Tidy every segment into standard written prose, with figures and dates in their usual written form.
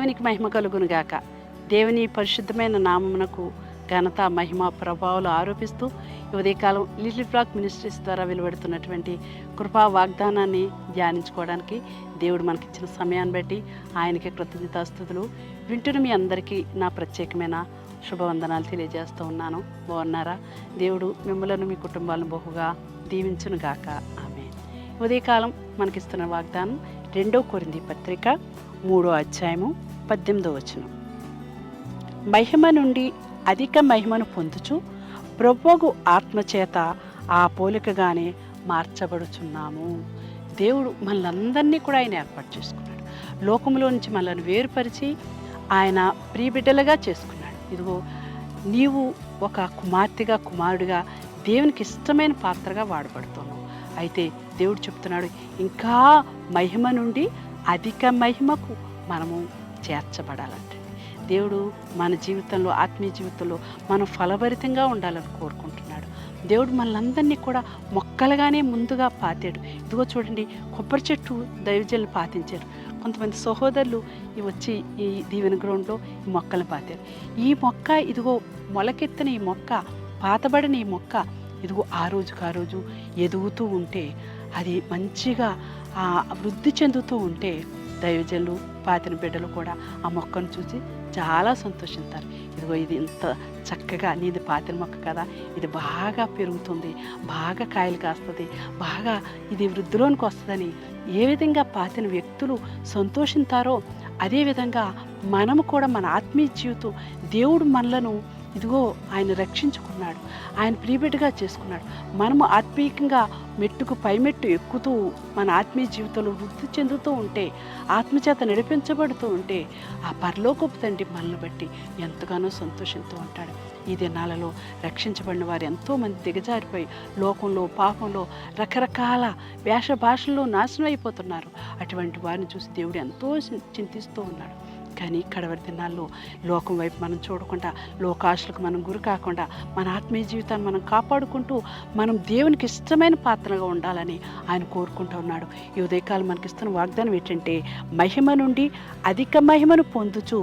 దేవునికి మహిమ కలుగునుగాక. దేవుని పరిశుద్ధమైన నామమునకు ఘనత, మహిమ, ప్రభావాలు ఆరోపిస్తూ ఉదయకాలం లిటిల్ ఫ్లాక్ మినిస్ట్రీస్ ద్వారా వెలువడుతున్నటువంటి కృపా వాగ్దానాన్ని ధ్యానించుకోవడానికి దేవుడు మనకిచ్చిన సమయాన్ని బట్టి ఆయనకి కృతజ్ఞతాస్తుతులు. వింటున్న మీ అందరికీ నా ప్రత్యేకమైన శుభవందనాలు తెలియజేస్తూ ఉన్నాను. బాగున్నారా? దేవుడు మిమ్మలను మీ కుటుంబాలను బహుగా దీవించునుగాక. ఆమేన్. ఉదయకాలం మనకిస్తున్న వాగ్దానం 2 కొరింథీ పత్రిక 3వ అధ్యాయము 18వ వచనం. మహిమ నుండి అధిక మహిమను పొందుచు ప్రభువు ఆత్మచేత ఆ పోలికగానే మార్చబడుచున్నాము. దేవుడు మనలందరినీ కూడా ఆయన ఏర్పాటు చేసుకున్నాడు. లోకంలో నుంచి మనల్ని వేరుపరిచి ఆయన ప్రియబిడ్డలుగా చేసుకున్నాడు. ఇదిగో నీవు ఒక కుమార్తెగా, కుమారుడిగా దేవునికి ఇష్టమైన పాత్రగా వాడబడుతున్నావు. అయితే దేవుడు చెప్తున్నాడు, ఇంకా మహిమ నుండి అధిక మహిమకు మనము చేర్చబడాలంటే. దేవుడు మన జీవితంలో, ఆత్మీయ జీవితంలో మనం ఫలభరితంగా ఉండాలని కోరుకుంటున్నాడు. దేవుడు మనలందరినీ కూడా మొక్కలుగానే ముందుగా పాతాడు. ఇదిగో చూడండి, కొబ్బరి చెట్టు దైవజనులు పాతించారు. కొంతమంది సహోదరులు వచ్చి ఈ దీవెన గ్రౌండ్లో ఈ మొక్కలను పాతారు. ఈ మొక్క ఇదిగో మొలకెత్తిన ఈ మొక్క, పాతబడిన ఈ మొక్క ఇదిగో ఆ రోజు ఎదుగుతూ ఉంటే, అది మంచిగా వృద్ధి చెందుతూ ఉంటే దైవజనులు, పాతిన బిడ్డలు కూడా ఆ మొక్కను చూసి చాలా సంతోషిస్తారు. ఇదిగో ఇది ఇంత చక్కగా, నీది పాతిన మొక్క కదా, ఇది బాగా పెరుగుతుంది, బాగా కాయలు కాస్తుంది, బాగా ఇది వృద్ధిలోనికి వస్తుందని ఏ విధంగా పాతిన వ్యక్తులు సంతోషిస్తారో అదేవిధంగా మనము కూడా మన ఆత్మీయ జీవితం, దేవుడు మనలను ఇదిగో ఆయన రక్షించుకున్నాడు, ఆయన ప్రియబిడ్డగా చేసుకున్నాడు. మనము ఆత్మీయంగా మెట్టుకు పైమెట్టు ఎక్కుతూ మన ఆత్మీయ జీవితంలో వృద్ధి చెందుతూ ఉంటే, ఆత్మచేత నడిపించబడుతూ ఉంటే ఆ పరలోకపు తండ్రి మనల్ని బట్టి ఎంతగానో సంతోషిస్తూ ఉంటాడు. ఈ దినాలలో రక్షించబడిన వారు ఎంతోమంది దిగజారిపోయి లోకంలో, పాపంలో, రకరకాల వేష భాషల్లో నాశనం అయిపోతున్నారు. అటువంటి వారిని చూసి దేవుడు ఎంతో చింతిస్తూ ఉన్నాడు. కానీ కడవరి దినాల్లో లోకం వైపు మనం చూడకుండా, లోకాశలకు మనం గురి కాకుండా, మన ఆత్మీయ జీవితాన్ని మనం కాపాడుకుంటూ మనం దేవునికి ఇష్టమైన పాత్రగా ఉండాలని ఆయన కోరుకుంటూ ఉన్నాడు. ఈ ఉదయకాలం మనకి ఇస్తున్న వాగ్దానం ఏంటంటే, మహిమ నుండి అధిక మహిమను పొందుచు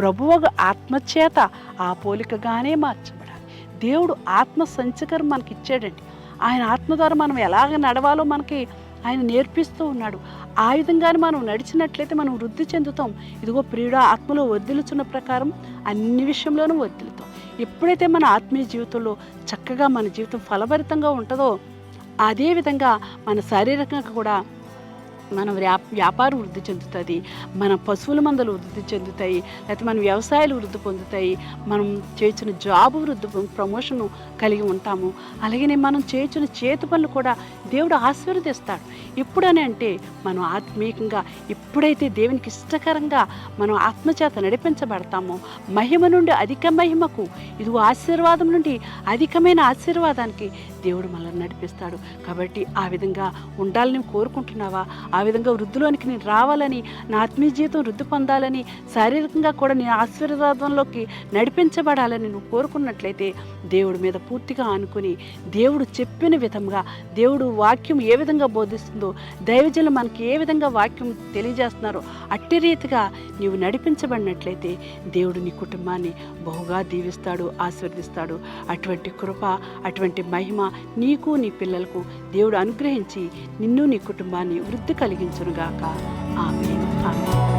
ప్రభువు ఆత్మచేత ఆ పోలికగానే మార్చబడాలి. దేవుడు ఆత్మ సంచకరం మనకి ఇచ్చాడండి. ఆయన ఆత్మ ద్వారా మనం ఎలాగ నడవాలో మనకి ఆయన నేర్పిస్తూ ఉన్నాడు. ఆ విధంగానే మనం నడిచినట్లయితే మనం వృద్ధి చెందుతాం. ఇదిగో ప్రియుడా, ఆత్మలో వర్ధిల్లుచున్న ప్రకారం అన్ని విషయంలోనూ వర్ధిల్లుతాం. ఎప్పుడైతే మన ఆత్మీయ జీవితంలో చక్కగా మన జీవితం ఫలభరితంగా ఉంటుందో, అదేవిధంగా మన శారీరకంగా కూడా మన వ్యాపారం వృద్ధి చెందుతుంది, మన పశువుల మందలు వృద్ధి చెందుతాయి, లేకపోతే మన వ్యవసాయాలు వృద్ధి పొందుతాయి, మనం చేసిన జాబు ప్రమోషన్ కలిగి ఉంటాము. అలాగే మనం చేసిన చేతి పనులు కూడా దేవుడు ఆశీర్వదిస్తాడు. ఎప్పుడని అంటే మనం ఆత్మీయంగా ఎప్పుడైతే దేవునికి ఇష్టకరంగా మనం ఆత్మచేత నడిపించబడతామో, మహిమ నుండి అధిక మహిమకు, ఇదిగో ఆశీర్వాదం నుండి అధికమైన ఆశీర్వాదానికి దేవుడు మనల్ని నడిపిస్తాడు. కాబట్టి ఆ విధంగా ఉండాలని కోరుకుంటున్నావా? ఆ విధంగా వృద్ధిలోనికి నేను రావాలని, నా ఆత్మీయ జీవితం వృద్ధి పొందాలని, శారీరకంగా కూడా నేను ఆశీర్వాదంలోకి నడిపించబడాలని నువ్వు కోరుకున్నట్లయితే దేవుడి మీద పూర్తిగా ఆనుకుని, దేవుడు చెప్పిన విధంగా, దేవుడు వాక్యం ఏ విధంగా బోధిస్తుందో, దైవజనులు మనకి ఏ విధంగా వాక్యం తెలియజేస్తున్నారో అట్టి రీతిగా నీవు నడిపించబడినట్లయితే దేవుడు నీ కుటుంబాన్ని బహుగా దీవిస్తాడు, ఆశీర్వదిస్తాడు. అటువంటి కృప, అటువంటి మహిమ నీకు, నీ పిల్లలకు దేవుడు అనుగ్రహించి నిన్ను, నీ కుటుంబాన్ని వృద్ధి కలిగించునుగాక. ఆమేన్. ఆమేన్.